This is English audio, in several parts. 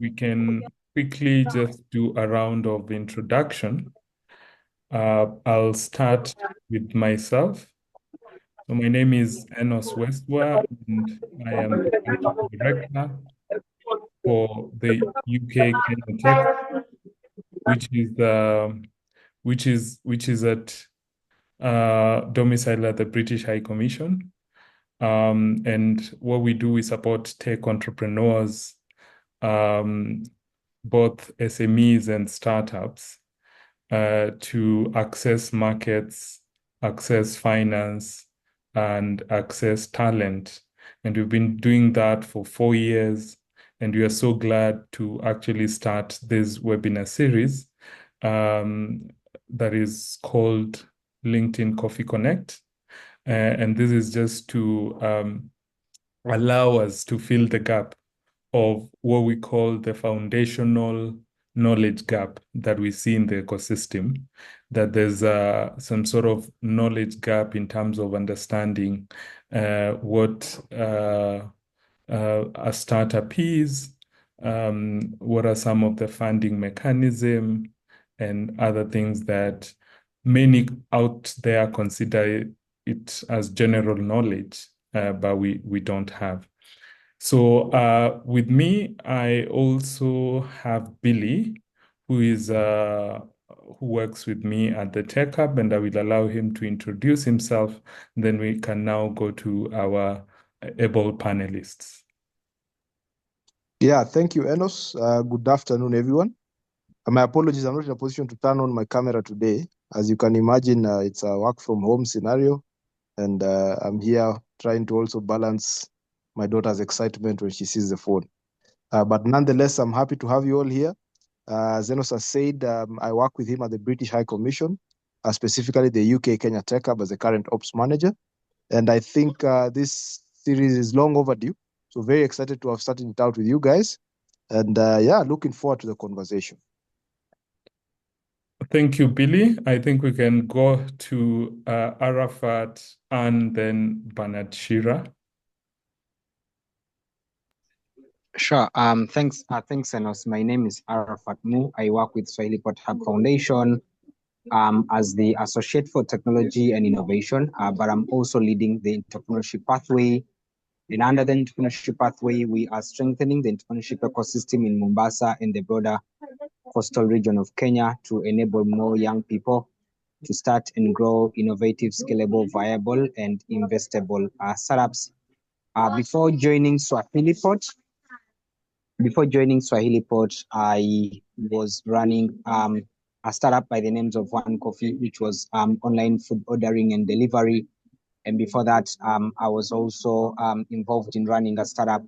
we can quickly just do a round of introduction. I'll start with myself. So my name is Enos Westwa, and I am the country director for the UK Kenya Tech, which is at domicile at the British High Commission. And what we do is support tech entrepreneurs, both SMEs and startups, to access markets, access finance, and access talent. And we've been doing that for 4 years. And we are so glad to actually start this webinar series that is called LinkedIn Coffee Connect. And this is just to allow us to fill the gap of what we call the foundational knowledge gap that we see in the ecosystem, that there's some sort of knowledge gap in terms of understanding what a startup is, what are some of the funding mechanism, and other things that many out there consider it as general knowledge, but we don't have. So with me, I also have Billy, who works with me at the Tech Hub, and I will allow him to introduce himself. Then we can now go to our able panelists. Yeah, thank you, Enos. Good afternoon, everyone. My apologies, I'm not in a position to turn on my camera today. As you can imagine, it's a work from home scenario, and I'm here trying to also balance my daughter's excitement when she sees the phone. But nonetheless, I'm happy to have you all here. As Enos has said, I work with him at the British High Commission, specifically the UK Kenya Tech Hub as the current ops manager. And I think this series is long overdue. So very excited to have started it out with you guys. And yeah, looking forward to the conversation. Thank you, Billy. I think we can go to Arafat and then Bernard Shira. Sure. Thanks, Enos. My name is Arafat Mu. I work with Swahili Pot Hub Foundation as the Associate for Technology and Innovation, but I'm also leading the entrepreneurship pathway. And under the entrepreneurship pathway, we are strengthening the entrepreneurship ecosystem in Mombasa and the broader coastal region of Kenya to enable more young people to start and grow innovative, scalable, viable, and investable startups. Before joining Swahili Pot, I was running a startup by the names of One Coffee, which was online food ordering and delivery. And before that, I was also involved in running a startup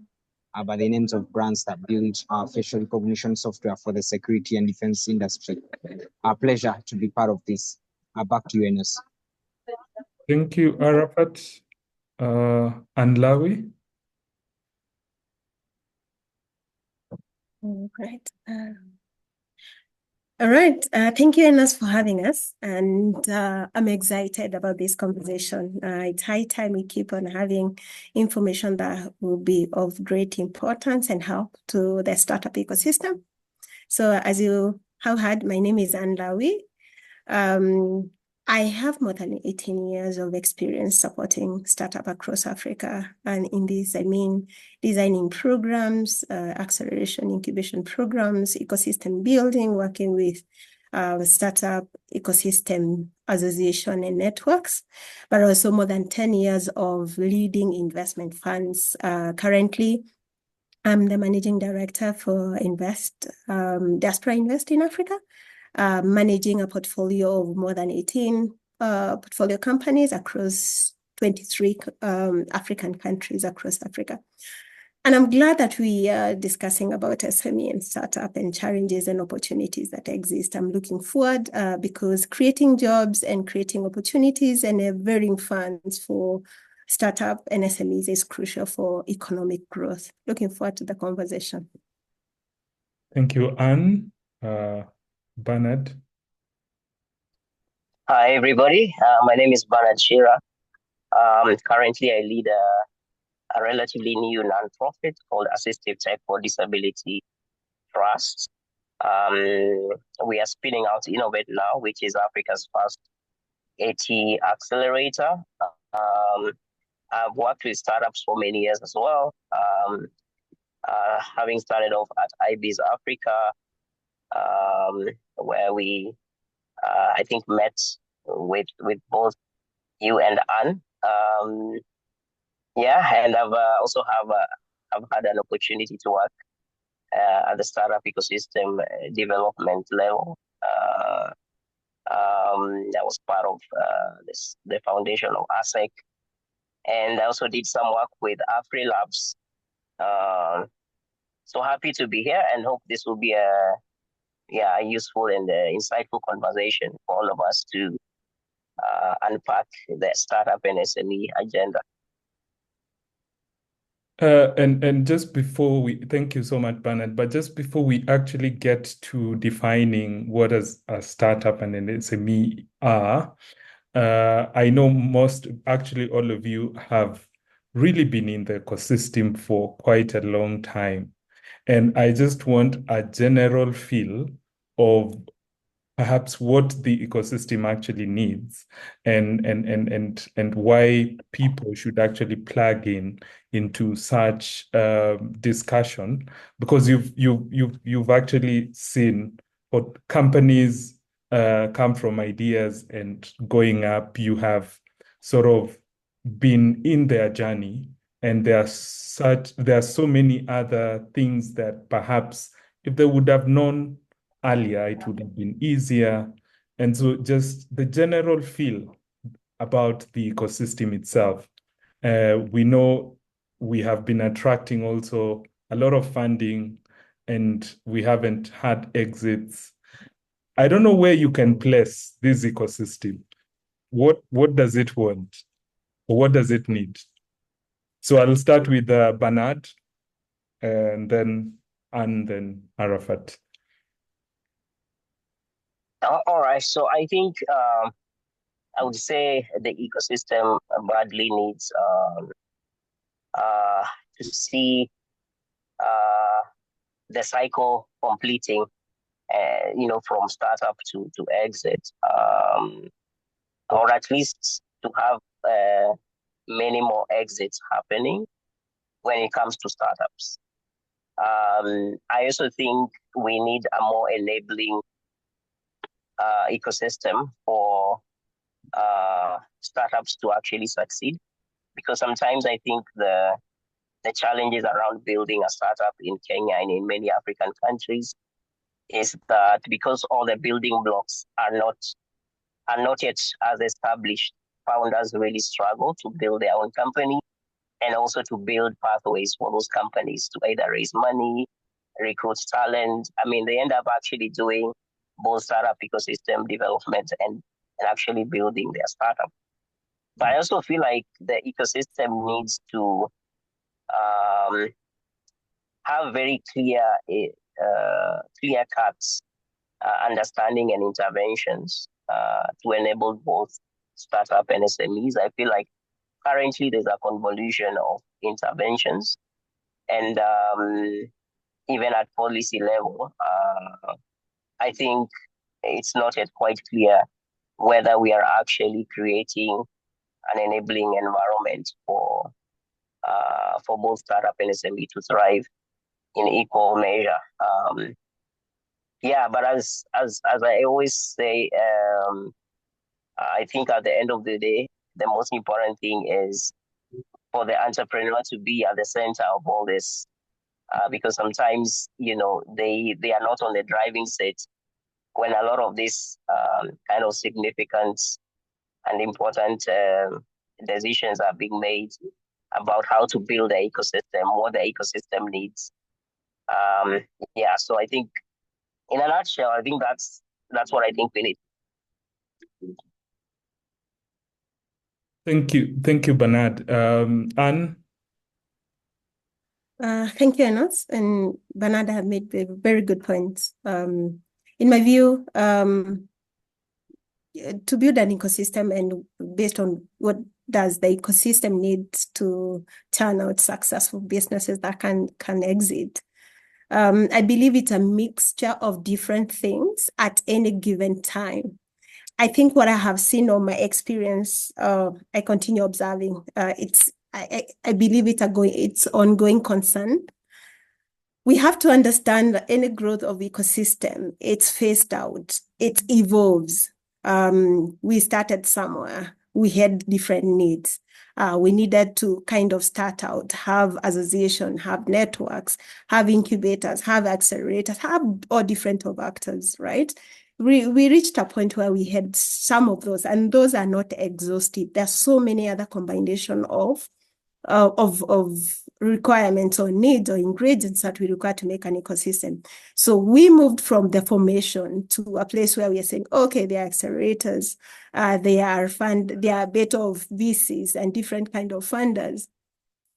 by the names of brands that build facial recognition software for the security and defense industry. A pleasure to be part of this. Back to you, Enos. Thank you, Arafat. And Lawi? Great. All right. Thank you, Enos, for having us. And I'm excited about this conversation. It's high time we keep on having information that will be of great importance and help to the startup ecosystem. So as you have heard, my name is Anne Lawi. I have more than 18 years of experience supporting startup across Africa. And in this, I mean designing programs, acceleration, incubation programs, ecosystem building, working with startup ecosystem association and networks, but also more than 10 years of leading investment funds. Currently, I'm the managing director for Diaspora Invest in Africa, managing a portfolio of more than 18 portfolio companies across 23 African countries across Africa. And I'm glad that we are discussing about SME and startup and challenges and opportunities that exist. I'm looking forward because creating jobs and creating opportunities and varying funds for startup and SMEs is crucial for economic growth. Looking forward to the conversation. Thank you, Anne. Bernard. Hi, everybody. My name is Bernard Shira. Currently, I lead a relatively new nonprofit called Assistive Tech for Disability trust. We are spinning out Innovate now, which is Africa's first AT accelerator. I've worked with startups for many years as well. Having started off at IB's Africa, where we, I think, met with both you and Anne. And I've also I've had an opportunity to work at the startup ecosystem development level. I was part of the foundation of ASEC, and I also did some work with AfriLabs. So happy to be here, and hope this will be a useful and insightful conversation for all of us to unpack the startup and SME agenda. And just before thank you so much, Bernard, but just before we actually get to defining what a startup and an SME are, I know actually all of you have really been in the ecosystem for quite a long time. And I just want a general feel of perhaps what the ecosystem actually needs and why people should actually plug into such discussion, because you've actually seen what companies come from ideas and going up. You have sort of been in their journey, and there are so many other things that perhaps if they would have known earlier, it would have been easier. And so just the general feel about the ecosystem itself. We know we have been attracting also a lot of funding, and we haven't had exits. I don't know where you can place this ecosystem. What does it want? Or what does it need? So I'll start with Bernard, and then Arafat. All right. So I think I would say the ecosystem badly needs to see the cycle completing, from startup to exit, or at least to have many more exits happening when it comes to startups. I also think we need a more enabling ecosystem for startups to actually succeed, because sometimes I think the challenges around building a startup in Kenya and in many African countries is that because all the building blocks are not yet as established, founders really struggle to build their own company and also to build pathways for those companies to either raise money, recruit talent. I mean, they end up actually doing both startup ecosystem development and actually building their startup. But I also feel like the ecosystem needs to have very clear cuts, understanding and interventions to enable both startup and SMEs. I feel like currently there's a convolution of interventions, and even at policy level, I think it's not yet quite clear whether we are actually creating an enabling environment for both startup and SME to thrive in equal measure. But as I always say, I think at the end of the day, the most important thing is for the entrepreneur to be at the center of all this, because sometimes they are not on the driving seat when a lot of these kind of significant and important decisions are being made about how to build the ecosystem, what the ecosystem needs. So I think, in a nutshell, I think that's what I think we need. Thank you, Bernard. Anne? Thank you, Enos. And Bernard have made very good points. In my view, to build an ecosystem and based on what does the ecosystem need to turn out successful businesses that can exit, I believe it's a mixture of different things at any given time. I think what I have seen or my experience, I continue observing. I believe it's ongoing concern. We have to understand that any growth of ecosystem, it's phased out, it evolves. We started somewhere, we had different needs. We needed to kind of start out, have association, have networks, have incubators, have accelerators, have all different of actors, right? We reached a point where we had some of those, and those are not exhaustive. There's so many other combination of requirements or needs or ingredients that we require to make an ecosystem. So we moved from the formation to a place where we are saying, okay, there are accelerators, there are a bit of VCs and different kind of funders.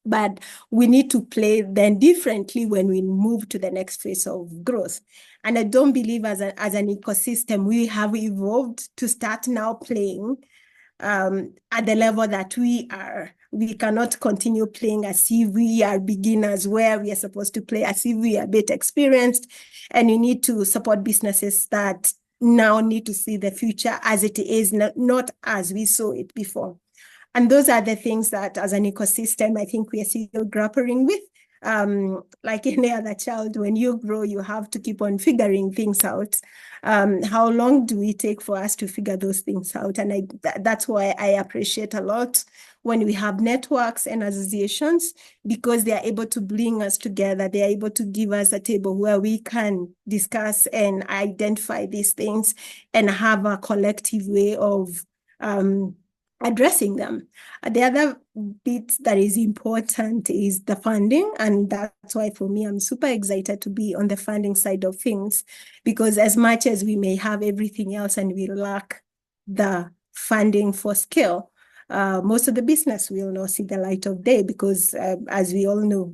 But we need to play then differently when we move to the next phase of growth. And I don't believe as an ecosystem, we have evolved to start now playing at the level that we are. We cannot continue playing as if we are beginners, where we are supposed to play as if we are a bit experienced. And you need to support businesses that now need to see the future as it is, not as we saw it before. And those are the things that as an ecosystem, I think we are still grappling with. Like any other child, when you grow, you have to keep on figuring things out. How long do we take for us to figure those things out? And that's why I appreciate a lot when we have networks and associations, because they are able to bring us together. They are able to give us a table where we can discuss and identify these things and have a collective way of addressing them. The other bit that is important is the funding. And that's why for me, I'm super excited to be on the funding side of things, because as much as we may have everything else and we lack the funding for scale, most of the business will not see the light of day, because as we all know,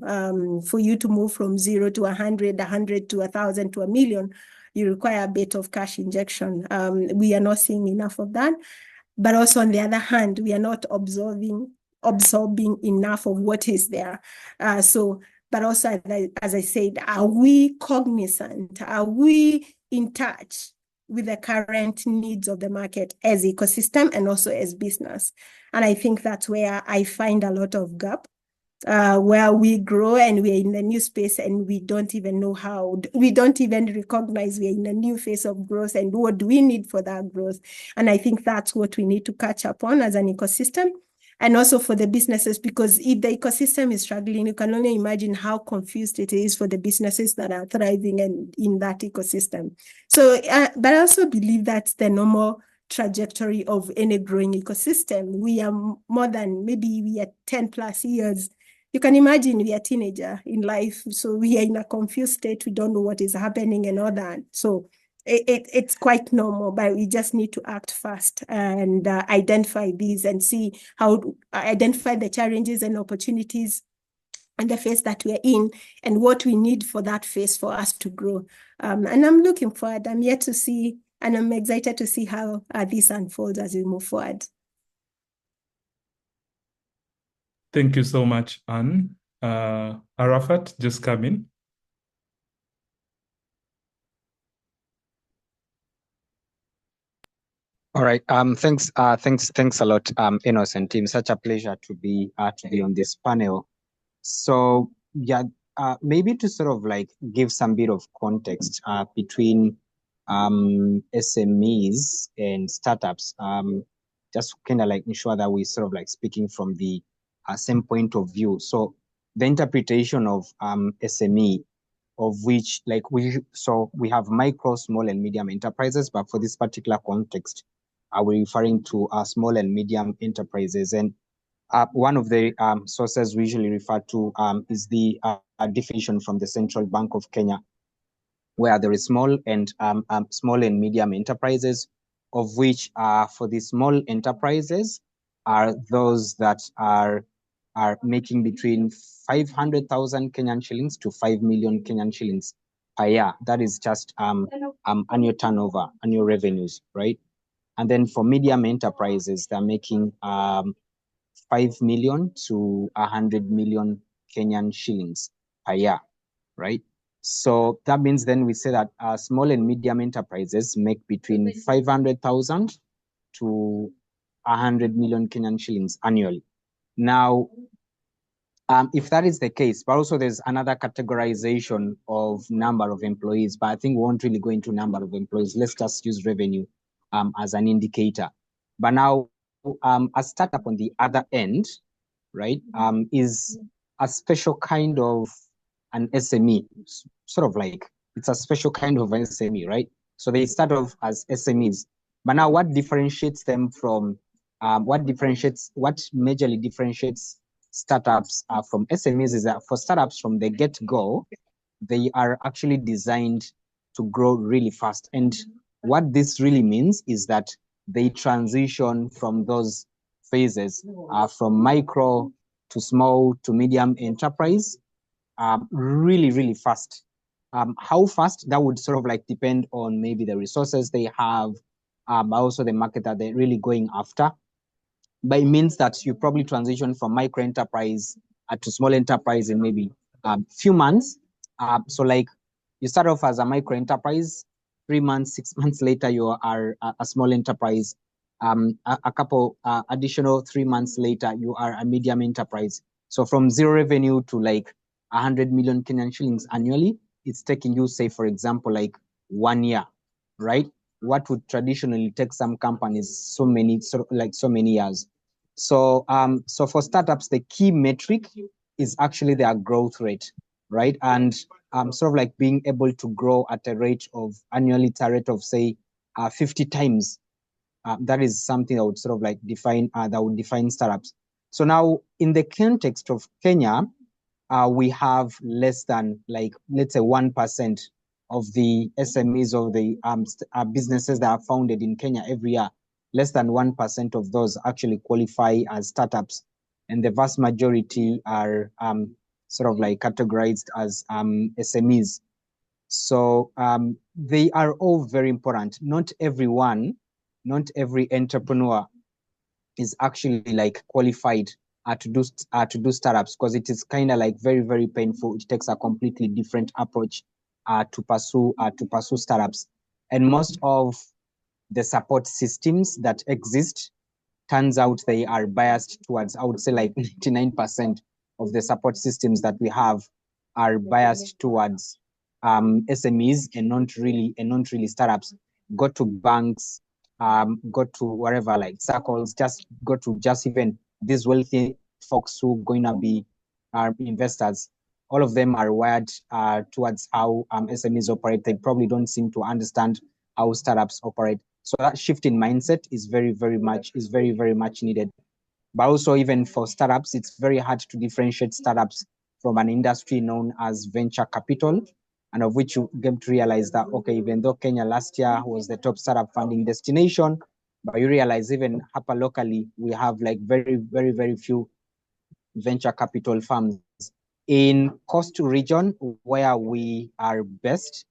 for you to move from 0 to 100 to 1,000 to 1,000,000, you require a bit of cash injection. We are not seeing enough of that. But also on the other hand, we are not absorbing enough of what is there. But also, as I said, are we cognizant? Are we in touch with the current needs of the market as ecosystem and also as business? And I think that's where I find a lot of gap. Where we grow and we're in a new space and we don't even know how, we don't even recognize we're in a new phase of growth and what do we need for that growth. And I think that's what we need to catch up on as an ecosystem, and also for the businesses, because if the ecosystem is struggling, you can only imagine how confused it is for the businesses that are thriving and in that ecosystem. So, but I also believe that's the normal trajectory of any growing ecosystem. We are more than, maybe we are 10 plus years. You can imagine we are a teenager in life, so we are in a confused state. We don't know what is happening and all that. So it's quite normal, but we just need to act fast and identify these and see how to identify the challenges and opportunities and the phase that we're in and what we need for that phase for us to grow. And I'm looking forward. I'm yet to see, and I'm excited to see how this unfolds as we move forward. Thank you so much, Anne. Arafat, just come in. All right. Thanks a lot, Enos and team. Such a pleasure to be on this panel. So yeah, maybe to sort of like give some bit of context between SMEs and startups, just kind of like ensure that we sort of like speaking from the same point of view. So the interpretation of SME, of which like we have micro, small, and medium enterprises, but for this particular context, we're referring to small and medium enterprises. And one of the sources we usually refer to is the definition from the Central Bank of Kenya, where there is small and medium enterprises, of which for the small enterprises are those that are making between 500,000 Kenyan shillings to 5 million Kenyan shillings per year. That is just annual turnover, annual revenues, right? And then for medium enterprises, they're making 5 million to 100 million Kenyan shillings per year, right? So that means then we say that small and medium enterprises make between 500,000 to 100 million Kenyan shillings annually. Now, if that is the case, but also there's another categorization of number of employees, but I think we won't really go into number of employees. Let's just use revenue as an indicator. But now, a startup on the other end, right, is a special kind of an SME, sort of like it's a special kind of an SME, right? So they start off as SMEs, but now what differentiates them from what majorly differentiates startups from SMEs is that for startups from the get-go, they are actually designed to grow really fast. And what this really means is that they transition from those phases from micro to small to medium enterprise really, really fast. How fast, that would sort of like depend on maybe the resources they have, but also the market that they're really going after. But it means that you probably transition from micro enterprise to small enterprise in maybe a few months. So like you start off as a micro enterprise, 3 months, 6 months later, you are a small enterprise. A couple additional 3 months later, you are a medium enterprise. So from zero revenue to like 100 million Kenyan shillings annually, it's taking you, say, for example, like 1 year, right? What would traditionally take some companies so many years. So so for startups, the key metric is actually their growth rate, right? And sort of like being able to grow at a rate of annually a rate of say 50 times. That is something that would sort of like define startups. So now in the context of Kenya, we have less than like, let's say 1% of the SMEs of the businesses that are founded in Kenya every year. Less than 1% of those actually qualify as startups. And the vast majority are sort of like categorized as SMEs. So they are all very important. Not every entrepreneur is actually like qualified to do startups, because it is kind of like very, very painful. It takes a completely different approach to pursue startups. And most of the support systems that exist, turns out they are biased towards, I would say like 99% of the support systems that we have are biased towards SMEs and not really startups. Go to banks, go to wherever, like circles, go to even these wealthy folks who are going to be investors. All of them are wired towards how SMEs operate. They probably don't seem to understand how startups operate. So that shift in mindset is very, very much needed. But also even for startups, it's very hard to differentiate startups from an industry known as venture capital, and of which you get to realize that, okay, even though Kenya last year was the top startup funding destination, but you realize even hapa locally, we have like very, very, very few venture capital firms. In Coast region, where we are best,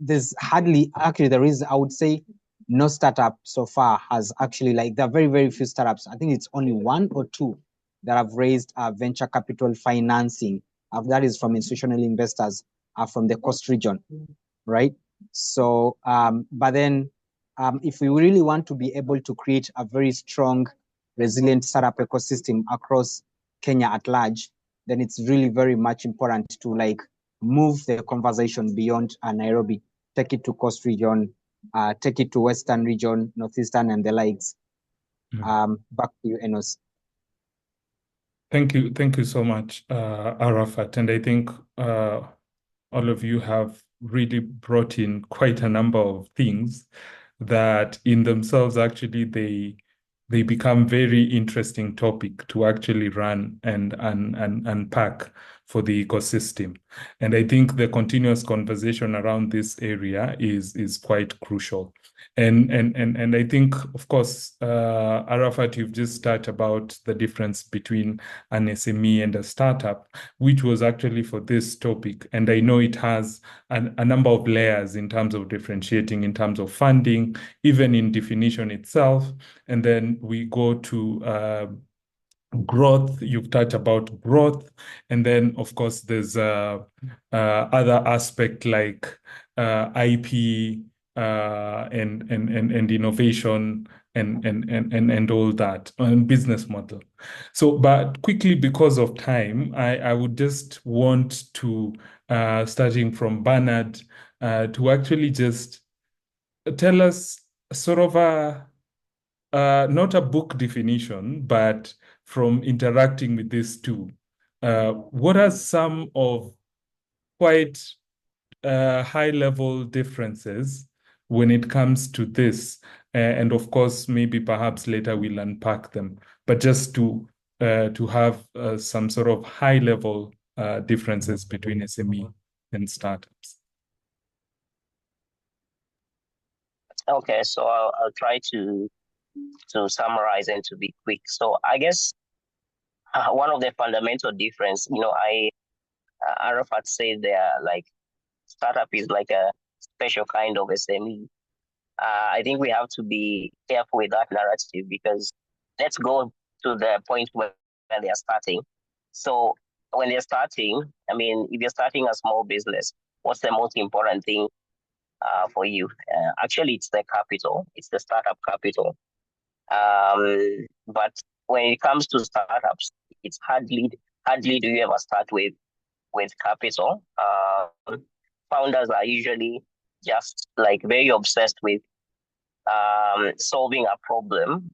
there's hardly, actually there is, I would say, no startup so far has actually, like, there are very, very few startups. I think it's only 1 or 2 that have raised venture capital financing. That is from institutional investors from the Coast region, right? So, but then if we really want to be able to create a very strong, resilient startup ecosystem across Kenya at large, then it's really very much important to like move the conversation beyond Nairobi, take it to Coast region, take it to Western region, Northeastern, and the likes. Back to you, Enos. Thank you so much, Arafat. And I think all of you have really brought in quite a number of things that in themselves actually they become very interesting topic to actually run and unpack for the ecosystem. And I think the continuous conversation around this area is quite crucial. And I think, of course, Arafat, you've just started about the difference between an SME and a startup, which was actually for this topic. And I know it has a number of layers in terms of differentiating, in terms of funding, even in definition itself. And then we go to growth. You've touched about growth, and then of course there's other aspect like IP and innovation and all that, and business model. So, but quickly, because of time, I would just want to starting from Bernard to actually just tell us sort of not a book definition, but from interacting with these two, what are some of quite high-level differences when it comes to this? And of course, maybe perhaps later we'll unpack them, but just to have some sort of high-level differences between SME and startups. Okay, so I'll try to summarize and to be quick. So I guess one of the fundamental difference, Arafat said there, like startup is like a special kind of SME. I think we have to be careful with that narrative, because let's go to the point where they are starting. So when they're starting, I mean, if you're starting a small business, what's the most important thing for you? Actually, it's the capital. It's the startup capital. But when it comes to startups, it's hardly do you ever start with capital. Founders are usually just like very obsessed with solving a problem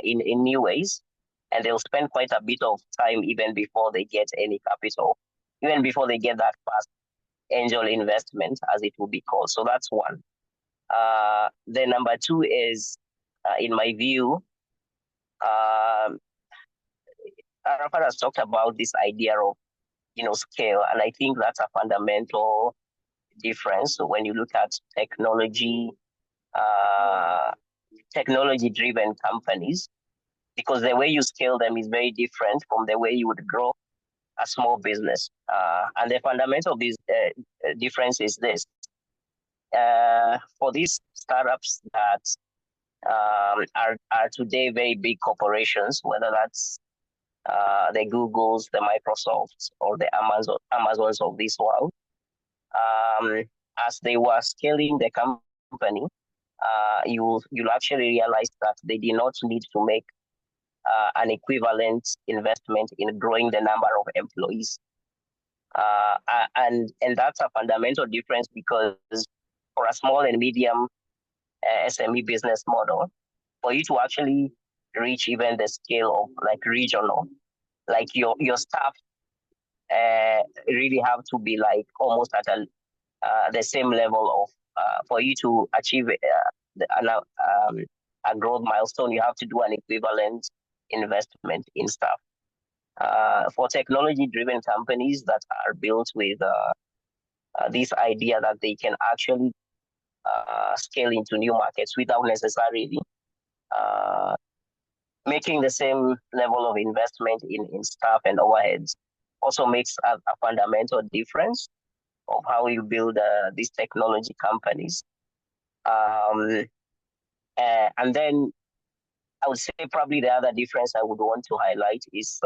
in new ways, and they'll spend quite a bit of time even before they get any capital, even before they get that first angel investment, as it will be called. So that's one. Then number two is, in my view, Arafat has talked about this idea of scale, and I think that's a fundamental difference. So when you look at technology-driven companies, because the way you scale them is very different from the way you would grow a small business. And the fundamental difference is this. For these startups that are today very big corporations, whether that's the Googles, the Microsofts, or the Amazons of this world, as they were scaling the company, you'll actually realize that they did not need to make an equivalent investment in growing the number of employees. And that's a fundamental difference, because for a small and medium SME business model, for you to actually reach even the scale of like regional, like your staff really have to be like almost at the same level of, for you to achieve a growth milestone, you have to do an equivalent investment in staff. For technology-driven companies that are built with this idea that they can actually scale into new markets without necessarily making the same level of investment in staff and overheads, also makes a fundamental difference of how you build these technology companies. And then I would say probably the other difference I would want to highlight is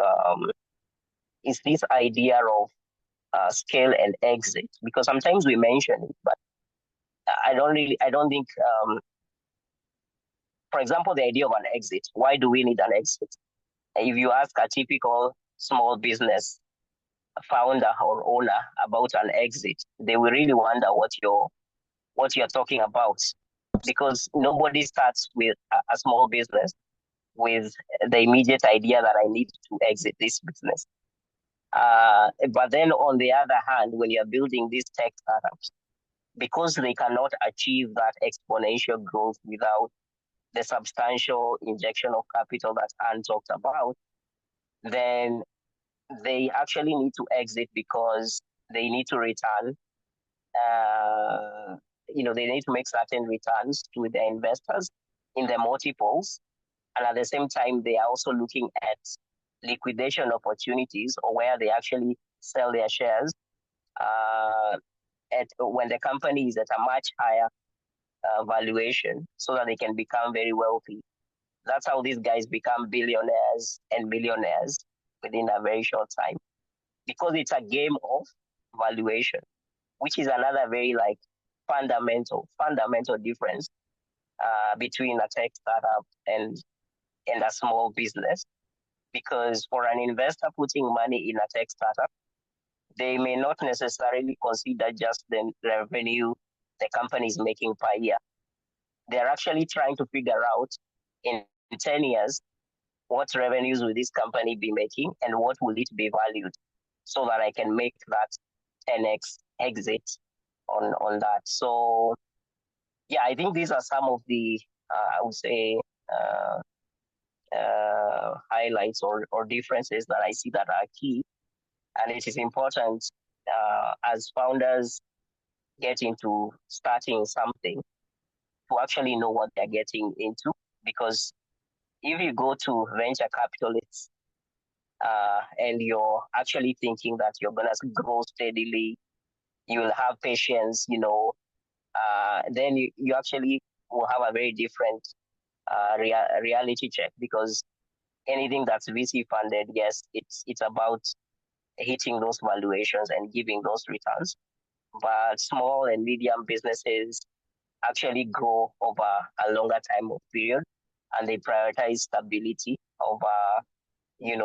this idea of scale and exit, because sometimes we mention it, but I don't think, for example, the idea of an exit. Why do we need an exit? If you ask a typical small business founder or owner about an exit, they will really wonder what you're talking about, because nobody starts with a small business with the immediate idea that I need to exit this business. But then on the other hand, when you're building these tech startups, because they cannot achieve that exponential growth without the substantial injection of capital that Anne talked about, then they actually need to exit, because they need to return. They need to make certain returns to their investors in the multiples. And at the same time, they are also looking at liquidation opportunities, or where they actually sell their shares when the company is at a much higher valuation, so that they can become very wealthy That's how these guys become billionaires and millionaires within a very short time, because it's a game of valuation, which is another very like fundamental difference between a tech startup and a small business. Because for an investor putting money in a tech startup, they may not necessarily consider just the revenue the company is making per year. They're actually trying to figure out in 10 years, what revenues will this company be making and what will it be valued, so that I can make that 10x exit on that. So yeah, I think these are some of the, I would say, highlights or differences that I see that are key. And it is important as founders get into starting something to actually know what they're getting into. Because if you go to venture capitalists and you're actually thinking that you're going to grow steadily, you will have patience, then you actually will have a very different reality check. Because anything that's VC funded, yes, it's about hitting those valuations and giving those returns. But small and medium businesses actually grow over a longer time of period, and they prioritize stability over,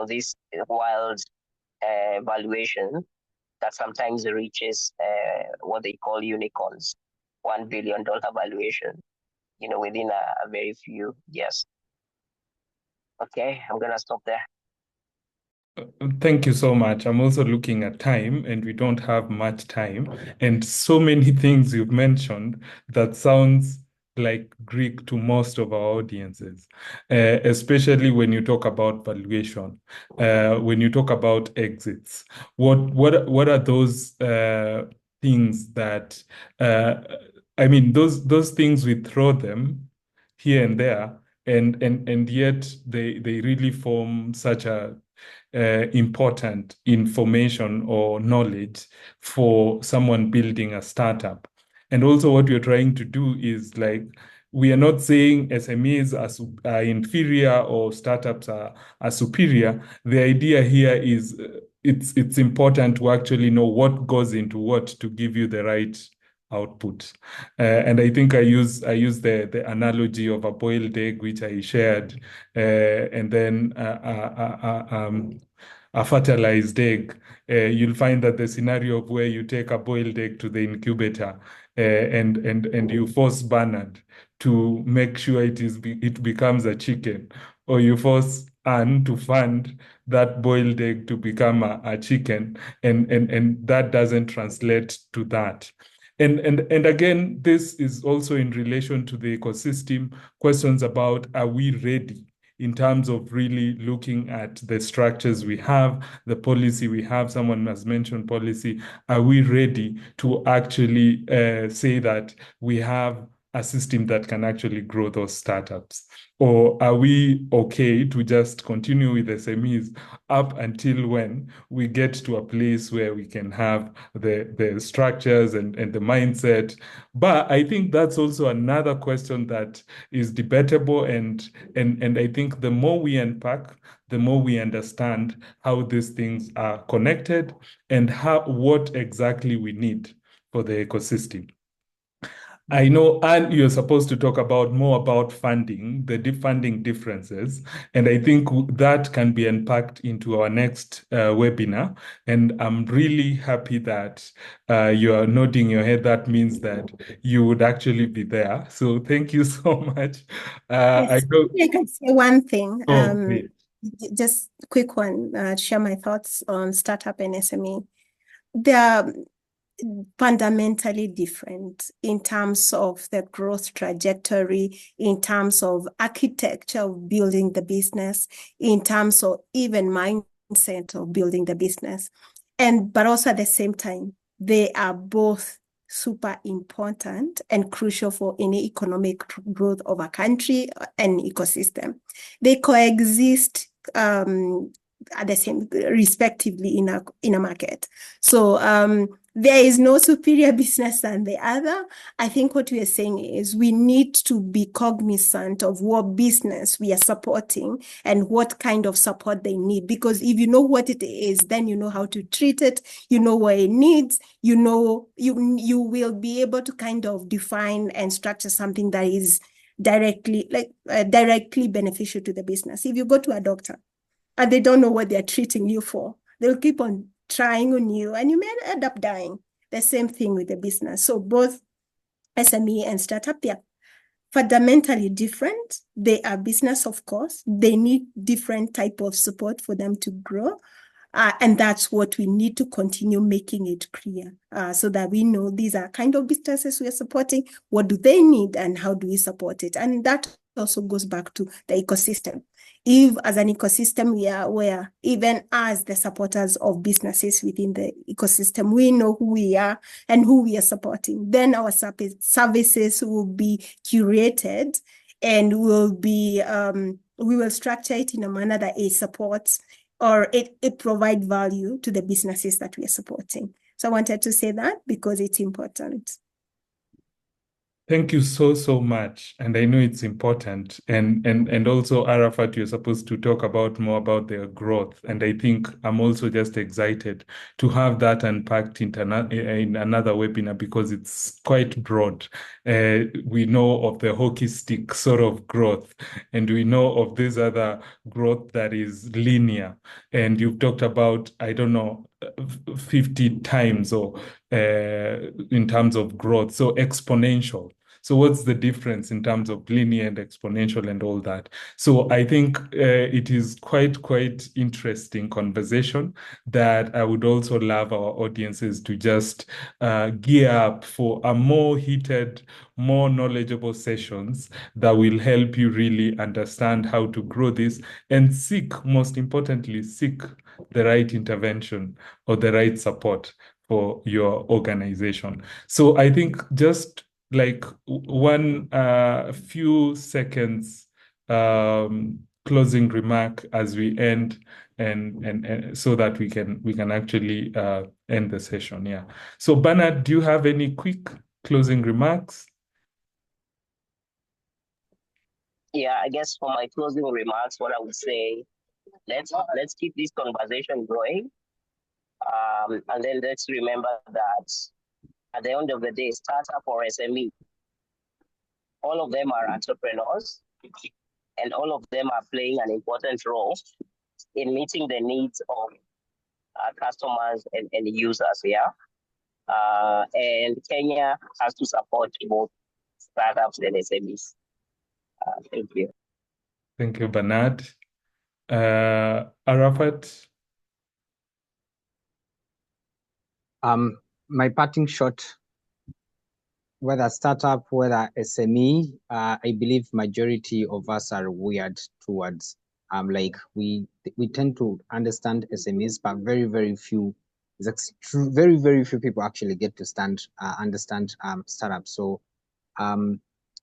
this wild valuation that sometimes reaches what they call unicorns, $1 billion valuation, within a very few years. Okay, I'm gonna stop there. Thank you so much. I'm also looking at time, and we don't have much time. And so many things you've mentioned that sounds like Greek to most of our audiences, especially when you talk about valuation, when you talk about exits. What are those things that I mean, those things, we throw them here and there, and yet they really form such a important information or knowledge for someone building a startup. And also what we're trying to do is, like, we are not saying SMEs are inferior or startups are superior. The idea here is it's important to actually know what goes into what to give you the right output. And I think I use the analogy of a boiled egg, which I shared, and then a fertilized egg. You'll find that the scenario of where you take a boiled egg to the incubator and you force Bernard to make sure it becomes a chicken, or you force Anne to fund that boiled egg to become a chicken, and that doesn't translate to that. And again, this is also in relation to the ecosystem questions about, are we ready in terms of really looking at the structures we have, the policy we have? Someone has mentioned policy. Are we ready to actually say that we have a system that can actually grow those startups? Or are we okay to just continue with SMEs up until when we get to a place where we can have the structures and the mindset? But I think that's also another question that is debatable, and I think the more we unpack, the more we understand how these things are connected and what exactly we need for the ecosystem. I know, and you're supposed to talk more about funding, the funding differences, and I think that can be unpacked into our next webinar. And I'm really happy that you are nodding your head. That means that you would actually be there. So thank you so much. Yes, I can say one thing. Great. Just a quick one, share my thoughts on startup and SME. They're fundamentally different in terms of the growth trajectory, in terms of architecture of building the business, in terms of even mindset of building the business. But also at the same time, they are both super important and crucial for any economic growth of a country and ecosystem. They coexist at the same, respectively, in a market. So there is no superior business than the other. I think what we are saying is we need to be cognizant of what business we are supporting and what kind of support they need. Because if you know what it is, then you know how to treat it, you know what it needs, you know, you will be able to kind of define and structure something that is directly beneficial to the business. If you go to a doctor and they don't know what they're treating you for, they'll keep on trying on you and you may end up dying. The same thing with the business. So both SME and startup, they are fundamentally different. They are business, of course. They need different type of support for them to grow. And that's what we need to continue making it clear so that we know these are kind of businesses we are supporting. What do they need and how do we support it? And that also goes back to the ecosystem. If as an ecosystem, we are aware, even as the supporters of businesses within the ecosystem, we know who we are and who we are supporting, then our services will be curated and we will structure it in a manner that it supports or it provide value to the businesses that we are supporting. So I wanted to say that because it's important. Thank you so much. And I know it's important. And also, Arafat, you're supposed to talk about more about their growth. And I think I'm also just excited to have that unpacked in another webinar because it's quite broad. We know of the hockey stick sort of growth, and we know of this other growth that is linear. And you've talked about, I don't know, 50 times or in terms of growth, so exponential. So what's the difference in terms of linear and exponential and all that? So I think it is quite interesting conversation that I would also love our audiences to just gear up for a more heated, more knowledgeable sessions that will help you really understand how to grow this and most importantly, seek the right intervention or the right support for your organization. So I think just like one few seconds closing remark as we end and so that we can actually end the session. Yeah. So Bernard, do you have any quick closing remarks? Yeah, I guess for my closing remarks, what I would say, let's keep this conversation going. And then let's remember that at the end of the day, startup or SME, all of them are entrepreneurs and all of them are playing an important role in meeting the needs of customers and users. Yeah. And Kenya has to support both startups and SMEs. Thank you. Thank you, Bernard. Arafat? My parting shot, whether startup, whether SME, I believe majority of us are weird towards like we tend to understand SMEs, but very few. Very few people actually get to understand startups. So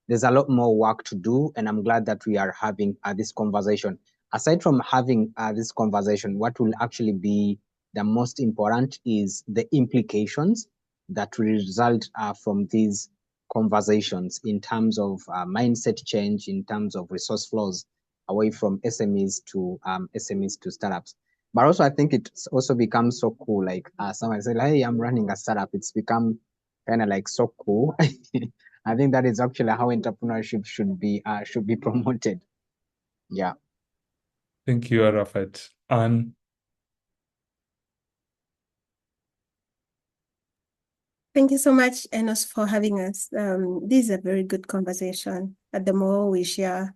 there's a lot more work to do, and I'm glad that we are having this conversation. Aside from having this conversation, what will actually be the most important is the implications that will result from these conversations in terms of mindset change, in terms of resource flows away from SMEs to startups. But also, I think it's also become so cool. Like someone said, "Hey, I'm running a startup." It's become kind of like so cool. I think that is actually how entrepreneurship should be promoted. Yeah. Thank you, Arafat. Anne? Thank you so much, Enos, for having us. This is a very good conversation. The more we share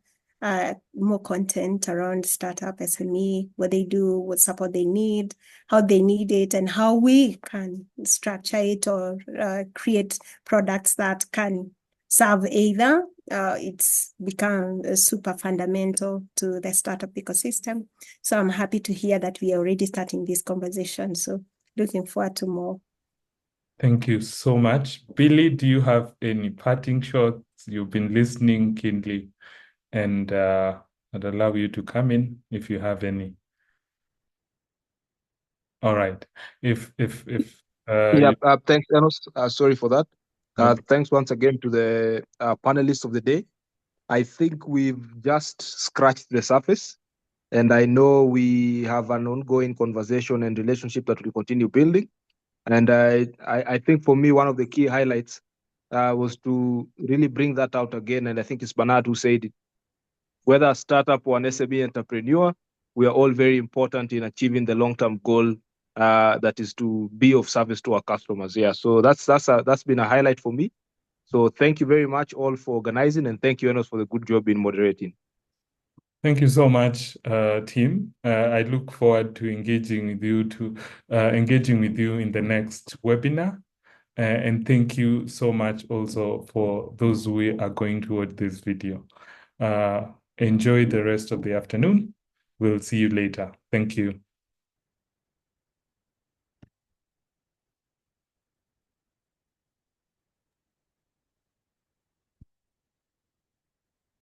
more content around startup, SME, what they do, what support they need, how they need it, and how we can structure it or create products that can serve either. It's become super fundamental to the startup ecosystem. So I'm happy to hear that we are already starting this conversation. So looking forward to more. Thank you so much. Billy, do you have any parting shots? You've been listening keenly, and I'd allow you to come in if you have any. All right. If Thanks, Enos. Sorry for that. No. Thanks once again to the panelists of the day. I think we've just scratched the surface, and I know we have an ongoing conversation and relationship that we'll continue building. And I think for me, one of the key highlights was to really bring that out again. And I think it's Bernard who said it. Whether a startup or an SME entrepreneur, we are all very important in achieving the long-term goal that is to be of service to our customers. Yeah, so that's been a highlight for me. So thank you very much all for organizing, and thank you, Enos, for the good job in moderating. Thank you so much, team. I look forward to engaging with you in the next webinar. And thank you so much also for those who are going to watch this video. Enjoy the rest of the afternoon. We'll see you later. Thank you.